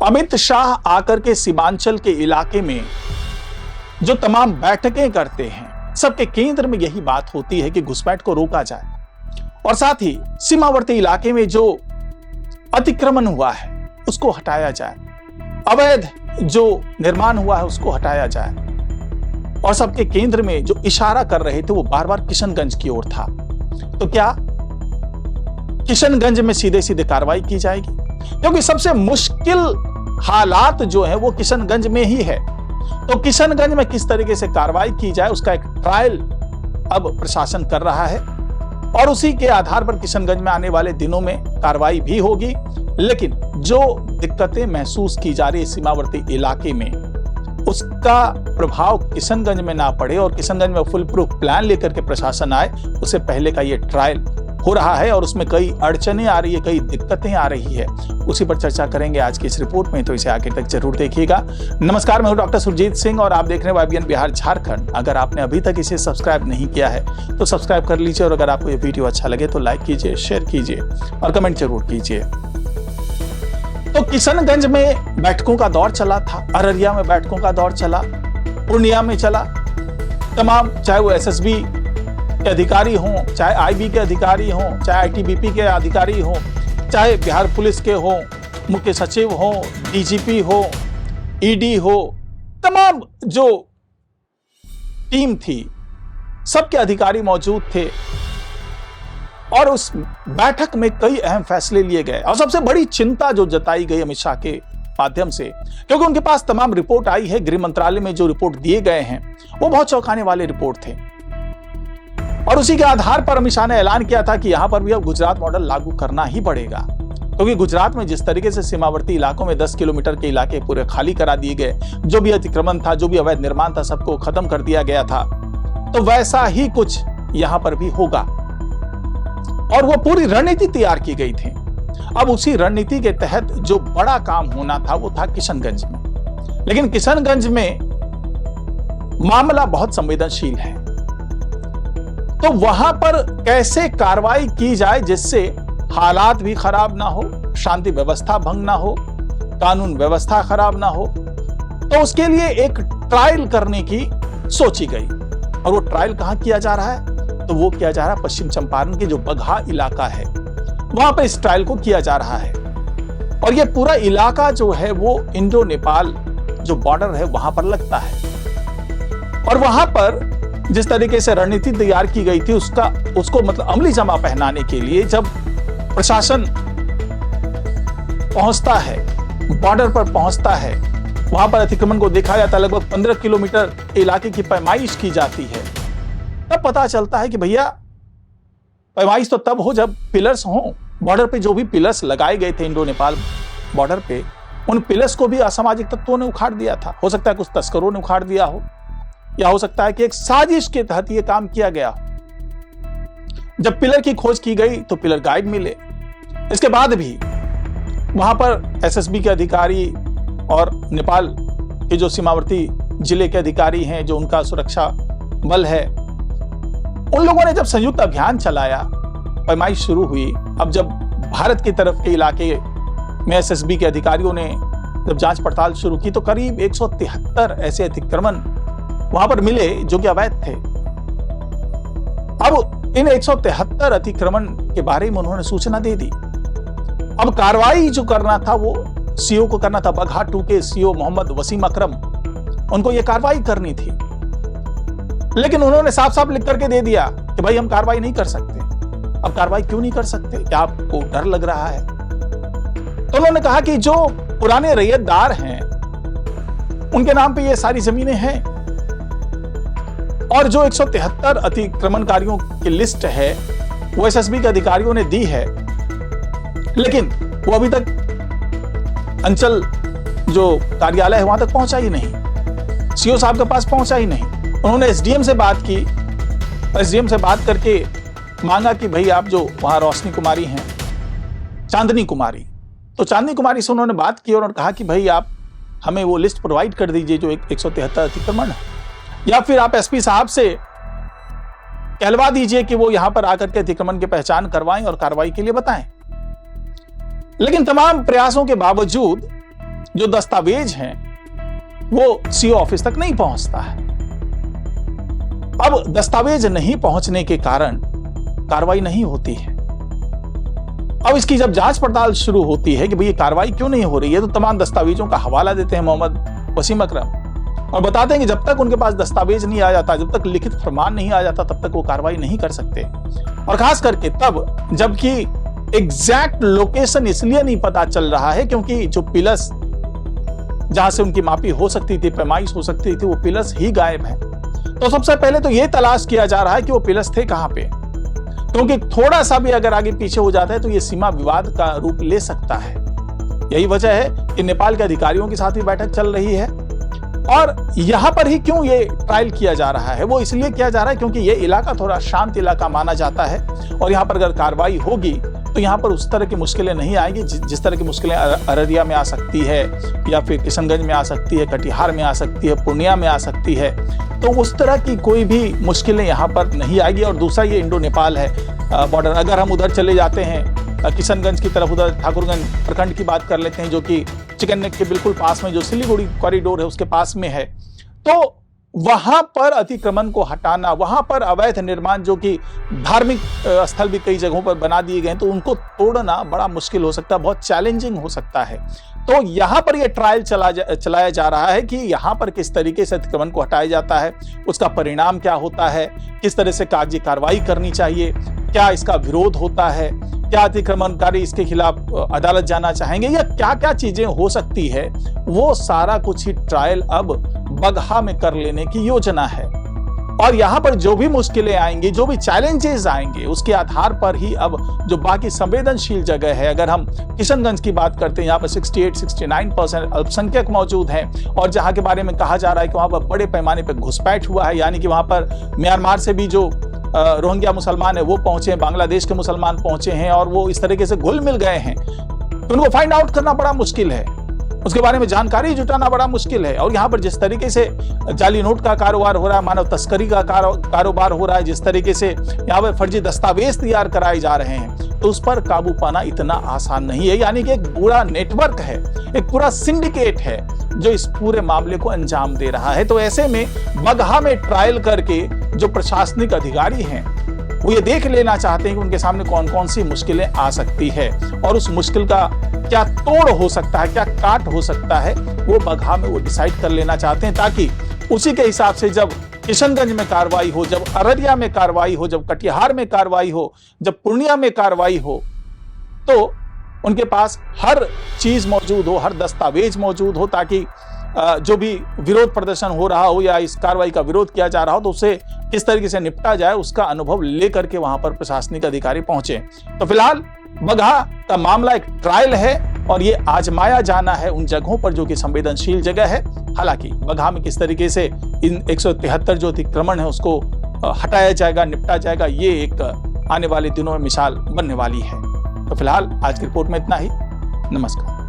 अमित शाह आकर के सीमांचल के इलाके में जो तमाम बैठकें करते हैं, सबके केंद्र में यही बात होती है कि घुसपैठ को रोका जाए और साथ ही सीमावर्ती इलाके में जो अतिक्रमण हुआ है उसको हटाया जाए, अवैध जो निर्माण हुआ है उसको हटाया जाए। और सबके केंद्र में जो इशारा कर रहे थे वो बार बार किशनगंज की ओर था। तो क्या किशनगंज में सीधे सीधे कार्रवाई की जाएगी? क्योंकि सबसे मुश्किल हालात जो है वो किशनगंज में ही है। तो किशनगंज में किस तरीके से कार्रवाई की जाए उसका एक ट्रायल अब प्रशासन कर रहा है और उसी के आधार पर किशनगंज में आने वाले दिनों में कार्रवाई भी होगी। लेकिन जो दिक्कतें महसूस की जा रही है सीमावर्ती इलाके में, उसका प्रभाव किशनगंज में ना पड़े और किशनगंज में फुल प्रूफ प्लान लेकर के प्रशासन आए, उससे पहले का ये ट्रायल हो रहा है और उसमें कई अड़चनें आ रही है, कई दिक्कतें आ रही है। उसी पर चर्चा करेंगे आज की इस रिपोर्ट में, तो इसे आगे तक जरूर देखिएगा। नमस्कार, मैं हूं डॉक्टर सुरजीत सिंह और आप देख रहे हैं YBN बिहार झारखंड। अगर आपने अभी तक इसे सब्सक्राइब नहीं किया है तो सब्सक्राइब कर लीजिए और अगर आपको ये वीडियो अच्छा लगे तो लाइक कीजिए, शेयर कीजिए और कमेंट जरूर कीजिए। तो किशनगंज में बैठकों का दौर चला था, अररिया में बैठकों का दौर चला, पूर्णिया में चला। तमाम, चाहे वो SSB के अधिकारी हों, चाहे IB के अधिकारी हों, चाहे ITBP के अधिकारी हों, चाहे बिहार पुलिस के हों, मुख्य सचिव हों, DGP हो, ED हो, तमाम जो टीम थी सबके अधिकारी मौजूद थे और उस बैठक में कई अहम फैसले लिए गए। और सबसे बड़ी चिंता जो जताई गई अमित शाह के माध्यम से, क्योंकि उनके पास तमाम रिपोर्ट आई है, गृह मंत्रालय में जो रिपोर्ट दिए गए हैं वो बहुत चौंकाने वाले रिपोर्ट थे और उसी के आधार पर अमित शाह ने ऐलान किया था कि यहां पर भी अब गुजरात मॉडल लागू करना ही पड़ेगा। क्योंकि गुजरात में जिस तरीके से सीमावर्ती इलाकों में 10 किलोमीटर के इलाके पूरे खाली करा दिए गए, जो भी अतिक्रमण था, जो भी अवैध निर्माण था, सबको खत्म कर दिया गया था, तो वैसा ही कुछ यहां पर भी होगा और वो पूरी रणनीति तैयार की गई थी। अब उसी रणनीति के तहत जो बड़ा काम होना था वो था किशनगंज में। लेकिन किशनगंज में मामला बहुत संवेदनशील है, तो वहां पर कैसे कार्रवाई की जाए जिससे हालात भी खराब ना हो, शांति व्यवस्था भंग ना हो, कानून व्यवस्था खराब ना हो, तो उसके लिए एक ट्रायल करने की सोची गई। और वो ट्रायल कहां किया जा रहा है? तो वो किया जा रहा है पश्चिम चंपारण के जो बगहा इलाका है, वहां पर इस ट्रायल को किया जा रहा है। और ये पूरा इलाका जो है वो इंडो नेपाल जो बॉर्डर है वहां पर लगता है और वहां पर जिस तरीके से रणनीति तैयार की गई थी उसको मतलब अमली जमा पहनाने के लिए जब प्रशासन पहुंचता है, बॉर्डर पर पहुंचता है, वहां पर अतिक्रमण को देखा जाता है, लगभग 15 किलोमीटर इलाके की पैमाइश की जाती है, तब पता चलता है कि भैया पैमाइश तो तब हो जब पिलर्स हों। बॉर्डर पे जो भी पिलर्स लगाए गए थे इंडो नेपाल बॉर्डर पे, उन पिलर्स को भी असामाजिक तत्वों ने उखाड़ दिया था। हो सकता है कुछ तस्करों ने उखाड़ दिया हो या हो सकता है कि एक साजिश के तहत यह काम किया गया। जब पिलर की खोज की गई तो पिलर गायब मिले। इसके बाद भी वहां पर SSB के अधिकारी और नेपाल के जो सीमावर्ती जिले के अधिकारी हैं, जो उनका सुरक्षा बल है, उन लोगों ने जब संयुक्त अभियान चलाया, पैमाइश शुरू हुई। अब जब भारत की तरफ के इलाके में SSB के अधिकारियों ने जब जांच पड़ताल शुरू की तो करीब 173 ऐसे अतिक्रमण वहां पर मिले जो कि अवैध थे। अब इन 173 अतिक्रमण के बारे में उन्होंने सूचना दे दी। अब कार्रवाई जो करना था वो CO को करना था। बगहा 2 के CO मोहम्मद वसीम अकरम, उनको ये कार्रवाई करनी थी, लेकिन उन्होंने साफ साफ लिख करके दे दिया कि भाई हम कार्रवाई नहीं कर सकते। अब कार्रवाई क्यों नहीं कर सकते? क्या आपको डर लग रहा है? तो उन्होंने कहा कि जो पुराने रैयतदार हैं उनके नाम पे ये सारी जमीनें हैं और जो 173 अतिक्रमणकारियों की लिस्ट है वो SSB के अधिकारियों ने दी है, लेकिन वो अभी तक अंचल जो कार्यालय है वहां तक पहुंचा ही नहीं, CO साहब के पास पहुंचा ही नहीं। उन्होंने SDM से बात की, SDM से बात करके मांगा कि भाई आप जो वहां रोशनी कुमारी हैं, चांदनी कुमारी, तो चांदनी कुमारी से उन्होंने बात की और उन्होंने कहा कि भाई आप हमें वो लिस्ट प्रोवाइड कर दीजिए जो 173 अतिक्रमण है, या फिर आप SP साहब से कहलवा दीजिए कि वो यहां पर आकर के अतिक्रमण की पहचान करवाएं और कार्रवाई के लिए बताएं। लेकिन तमाम प्रयासों के बावजूद जो दस्तावेज हैं वो सीओ ऑफिस तक नहीं पहुंचता है। अब दस्तावेज नहीं पहुंचने के कारण कार्रवाई नहीं होती है। अब इसकी जब जांच पड़ताल शुरू होती है कि भाई ये कार्रवाई क्यों नहीं हो रही है, तो तमाम दस्तावेजों का हवाला देते हैं मोहम्मद वसीम अकरम और बताते हैं कि जब तक उनके पास दस्तावेज नहीं आ जाता, जब तक लिखित फरमान नहीं आ जाता, तब तक वो कार्रवाई नहीं कर सकते। और खास करके तब जबकि एग्जैक्ट लोकेशन इसलिए नहीं पता चल रहा है क्योंकि जो पिलर्स जहां से उनकी मापी हो सकती थी, पैमाइश हो सकती थी, वो पिलर्स ही गायब है। तो सबसे पहले तो ये तलाश किया जा रहा है कि वो पिलर्स थे कहां पे, क्योंकि थोड़ा सा भी अगर आगे पीछे हो जाता है तो ये सीमा विवाद का रूप ले सकता है। यही वजह है कि नेपाल के अधिकारियों के साथ भी बैठक चल रही है। और यहां पर ही क्यों ये ट्रायल किया जा रहा है, वो इसलिए किया जा रहा है क्योंकि ये इलाका थोड़ा शांत इलाका माना जाता है और यहां पर अगर कार्रवाई होगी तो यहां पर उस तरह की मुश्किलें नहीं आएंगी जिस तरह की मुश्किलें अररिया में आ सकती है या फिर किशनगंज में आ सकती है, कटिहार में आ सकती है, पूर्णिया में आ सकती है। तो उस तरह की कोई भी मुश्किलें यहां पर नहीं आएगी। और दूसरा ये इंडो नेपाल है बॉर्डर। अगर हम उधर चले जाते हैं किशनगंज की तरफ, उधर ठाकुरगंज प्रखंड की बात कर लेते हैं जो कि चिकन नेक के बिल्कुल पास में जो सिलीगुड़ी कॉरिडोर है उसके पास में है, तो वहां पर अतिक्रमण को हटाना, वहां पर अवैध निर्माण जो कि धार्मिक स्थल भी कई जगहों पर बना दिए गए, तो उनको तोड़ना बड़ा मुश्किल हो सकता है, बहुत चैलेंजिंग हो सकता है। तो यहां पर यह ट्रायल चलाया जा रहा है कि यहां पर किस तरीके से अतिक्रमण को हटाया जाता है, उसका परिणाम क्या होता है, किस तरह से कागजी कार्रवाई करनी चाहिए, क्या इसका विरोध होता है, क्या अतिक्रमणकारी इसके खिलाफ अदालत जाना चाहेंगे या क्या क्या चीजें हो सकती है, वो सारा कुछ ही ट्रायल अब बगहा में कर लेने की योजना है। और यहां पर जो भी मुश्किलें आएंगी, जो भी चैलेंजेस आएंगे, उसके आधार पर ही अब जो बाकी संवेदनशील जगह है, अगर हम किशनगंज की बात करते हैं, यहाँ पर 68-69% अल्पसंख्यक मौजूद हैं और जहां के बारे में कहा जा रहा है कि वहां पर बड़े पैमाने पर घुसपैठ हुआ है, यानी कि वहां पर म्यांमार से भी जो रोहिंग्या मुसलमान है वो पहुंचे हैं, बांग्लादेश के मुसलमान पहुंचे हैं और वो इस तरीके से घुल मिल गए हैं, तो उनको फाइंड आउट करना बड़ा मुश्किल है, उसके बारे में जानकारी जुटाना बड़ा मुश्किल है। और यहाँ पर जिस तरीके से जाली नोट का कारोबार हो रहा है, मानव तस्करी का कारोबार हो रहा है, जिस तरीके से यहाँ पर फर्जी दस्तावेज तैयार कराए जा रहे हैं, तो उस पर काबू पाना इतना आसान नहीं है। यानी कि एक पूरा नेटवर्क है, एक पूरा सिंडिकेट है जो इस पूरे मामले को अंजाम दे रहा है। तो ऐसे में बगहा में ट्रायल करके जो प्रशासनिक अधिकारी हैं वो ये देख लेना चाहते हैं कि उनके सामने कौन कौन सी मुश्किलें आ सकती है और उस मुश्किल का क्या तोड़ हो सकता है, क्या काट हो सकता है, वो बगहा में वो डिसाइड कर लेना चाहते हैं, ताकि उसी के हिसाब से जब किशनगंज में कार्रवाई हो, जब अररिया में कार्रवाई हो, जब कटिहार में कार्रवाई हो, जब पूर्णिया में कार्रवाई हो, तो उनके पास हर चीज मौजूद हो, हर दस्तावेज मौजूद हो, ताकि जो भी विरोध प्रदर्शन हो रहा हो या इस कार्रवाई का विरोध किया जा रहा हो तो उसे किस तरीके से निपटा जाए, उसका अनुभव लेकर के वहां पर प्रशासनिक अधिकारी पहुंचे। तो फिलहाल बगहा का मामला एक ट्रायल है और ये आजमाया जाना है उन जगहों पर जो कि संवेदनशील जगह है। हालांकि बगहा में किस तरीके से इन 173 जो अतिक्रमण है उसको हटाया जाएगा, निपटा जाएगा, ये एक आने वाले दिनों में मिसाल बनने वाली है। तो फिलहाल आज की रिपोर्ट में इतना ही। नमस्कार।